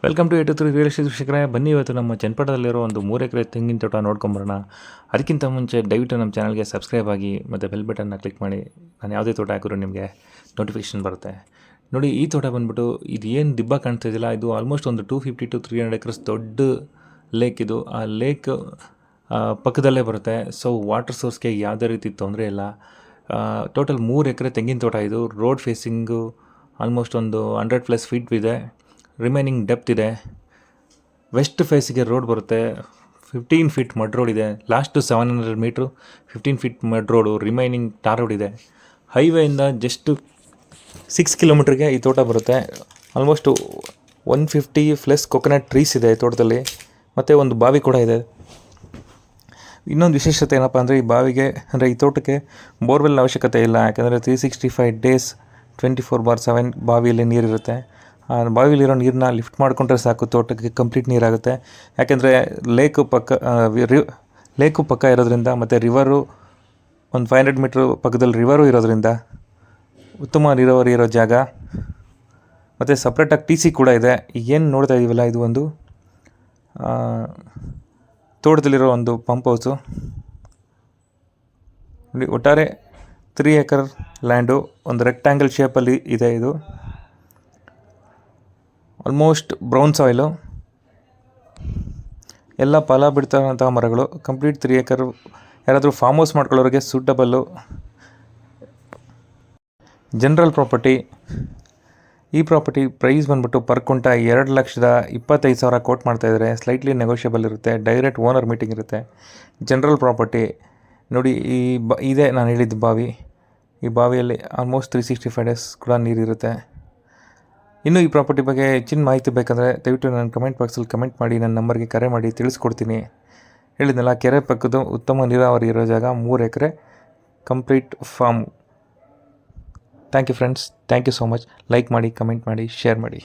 Welcome to 83 real estate ವೀಕ್ಷಕರೇ. ಬನ್ನಿ ಇವತ್ತು ನಮ್ಮ ಚನ್ನಪಟ್ಟಣದಲ್ಲಿರೋ ಒಂದು 3 ಎಕರೆ ತೆಂಗಿನ ತೋಟ ನೋಡ್ಕೊಂಬರೋಣ. ಅದಕ್ಕಿಂತ ಮುಂಚೆ ದಯವಿಟ್ಟು ನಮ್ಮ ಚಾನಲ್ಗೆ ಸಬ್ಸ್ಕ್ರೈಬ್ ಆಗಿ ಮತ್ತು ಬೆಲ್ ಬಟನ್ನ ಕ್ಲಿಕ್ ಮಾಡಿ. ನಾನು ಯಾವುದೇ ತೋಟ ಹಾಕಿದ್ರು ನಿಮಗೆ ನೋಟಿಫಿಕೇಷನ್ ಬರುತ್ತೆ. ನೋಡಿ, ಈ ತೋಟ ಬಂದ್ಬಿಟ್ಟು ಇದು ಏನು ದಿಬ್ಬ ಕಾಣ್ತಿದ್ದಿಲ್ಲ, ಇದು ಆಲ್ಮೋಸ್ಟ್ ಒಂದು 250 to 300 ಎಕರ್ಸ್ ದೊಡ್ಡ ಲೇಕ್. ಇದು ಆ ಲೇಕ್ ಪಕ್ಕದಲ್ಲೇ ಬರುತ್ತೆ. ಸೊ ವಾಟರ್ ಸೋರ್ಸ್ಗೆ ಯಾವುದೇ ರೀತಿ ತೊಂದರೆ ಇಲ್ಲ. ಟೋಟಲ್ 3 ಎಕರೆ ತೆಂಗಿನ ತೋಟ. ಇದು ರೋಡ್ ಫೇಸಿಂಗು ಆಲ್ಮೋಸ್ಟ್ ಒಂದು 100+ ಫೀಟ್ ಇದೆ. ರಿಮೈನಿಂಗ್ ಡೆಪ್ತ್ ಇದೆ. ವೆಸ್ಟ್ ಫೇಸಿಗೆ ರೋಡ್ ಬರುತ್ತೆ. 15 ಫೀಟ್ ಮಡ್ ರೋಡ್ ಇದೆ. Last 700 metre 15 feet mud road, remaining tar road ಇದೆ. ಹೈವೇಯಿಂದ ಜಸ್ಟು 6 ಕಿಲೋಮೀಟ್ರಿಗೆ ಈ ತೋಟ ಬರುತ್ತೆ. ಆಲ್ಮೋಸ್ಟು 150+ ಕೊಕೊನಟ್ ಟ್ರೀಸ್ ಇದೆ ಈ ತೋಟದಲ್ಲಿ, ಮತ್ತು ಒಂದು ಬಾವಿ ಕೂಡ ಇದೆ. ಇನ್ನೊಂದು ವಿಶೇಷತೆ ಏನಪ್ಪ ಅಂದರೆ, ಈ ತೋಟಕ್ಕೆ ಬೋರ್ವೆಲ್ ಅವಶ್ಯಕತೆ ಇಲ್ಲ. ಯಾಕೆಂದರೆ 365 ಡೇಸ್ 24/7 ಬಾವಿಯಲ್ಲಿ ನೀರಿರುತ್ತೆ. ಆ ಬಾವಿಲಿರೋ ನೀರನ್ನ ಲಿಫ್ಟ್ ಮಾಡಿಕೊಂಡ್ರೆ ಸಾಕು, ತೋಟಕ್ಕೆ ಕಂಪ್ಲೀಟ್ ನೀರಾಗುತ್ತೆ. ಯಾಕೆಂದರೆ ಲೇಕು ಪಕ್ಕ ಇರೋದ್ರಿಂದ, ಮತ್ತು ರಿವರು ಒಂದು 500 ಮೀಟ್ರ್ ಪಕ್ಕದಲ್ಲಿ ರಿವರು ಇರೋದ್ರಿಂದ ಉತ್ತಮ ನೀರಾವರಿ ಇರೋ ಜಾಗ. ಮತ್ತು ಸಪ್ರೇಟಾಗಿ TC ಕೂಡ ಇದೆ. ಏನು ನೋಡ್ತಾ ಇದ್ದೀವಲ್ಲ, ಇದು ಒಂದು ತೋಟದಲ್ಲಿರೋ ಒಂದು ಪಂಪ್ ಹೌಸು. ಒಟ್ಟಾರೆ 3 ಎಕರ್ ಲ್ಯಾಂಡು ಒಂದು ರೆಕ್ಟ್ಯಾಂಗಲ್ ಶೇಪಲ್ಲಿ ಇದೆ. ಇದು ಆಲ್ಮೋಸ್ಟ್ ಬ್ರೌನ್ ಸಾಯಿಲು, ಎಲ್ಲ ಫಲ ಬಿಡ್ತಾರಂಥ ಮರಗಳು. ಕಂಪ್ಲೀಟ್ 3 ಎಕರ್ ಯಾರಾದರೂ ಫಾರ್ಮ್ ಹೌಸ್ ಮಾಡ್ಕೊಳ್ಳೋರಿಗೆ ಸೂಟಬಲ್ಲು. General property. ಈ ಪ್ರಾಪರ್ಟಿ ಪ್ರೈಸ್ ಬಂದ್ಬಿಟ್ಟು ಪರ್ ಕುಂಟ 2,25,000 ಕೋಟ್ ಮಾಡ್ತಾಯಿದ್ದಾರೆ. ಸ್ಲೈಟ್ಲಿ ನೆಗೋಷಿಯಬಲ್ ಇರುತ್ತೆ. ಡೈರೆಕ್ಟ್ ಓನರ್ ಮೀಟಿಂಗ್ ಇರುತ್ತೆ. General property. ನೋಡಿ, ಇದೇ ನಾನು ಹೇಳಿದ್ದು ಬಾವಿ. ಈ ಬಾವಿಯಲ್ಲಿ ಆಲ್ಮೋಸ್ಟ್ 365 ಡೇಸ್ ಕೂಡ ನೀರಿರುತ್ತೆ. ಇನ್ನೂ ಈ ಪ್ರಾಪರ್ಟಿ ಬಗ್ಗೆ ಹೆಚ್ಚಿನ ಮಾಹಿತಿ ಬೇಕಂದರೆ ದಯವಿಟ್ಟು ನನ್ನ ಕಮೆಂಟ್ ಬಾಕ್ಸಲ್ಲಿ ಕಮೆಂಟ್ ಮಾಡಿ, ನನ್ನ ನಂಬರ್ಗೆ ಕರೆ ಮಾಡಿ ತಿಳಿಸ್ಕೊಡ್ತೀನಿ. ಹೇಳಿದ್ನಲ್ಲ, ಕೆರೆ ಪಕ್ಕದ ಉತ್ತಮ ನೀರಾವರಿ ಇರೋ ಜಾಗ, 3 ಎಕರೆ complete farm. Thank you friends, thank you so much. Like ಮಾಡಿ, ಕಮೆಂಟ್ ಮಾಡಿ, ಶೇರ್ ಮಾಡಿ.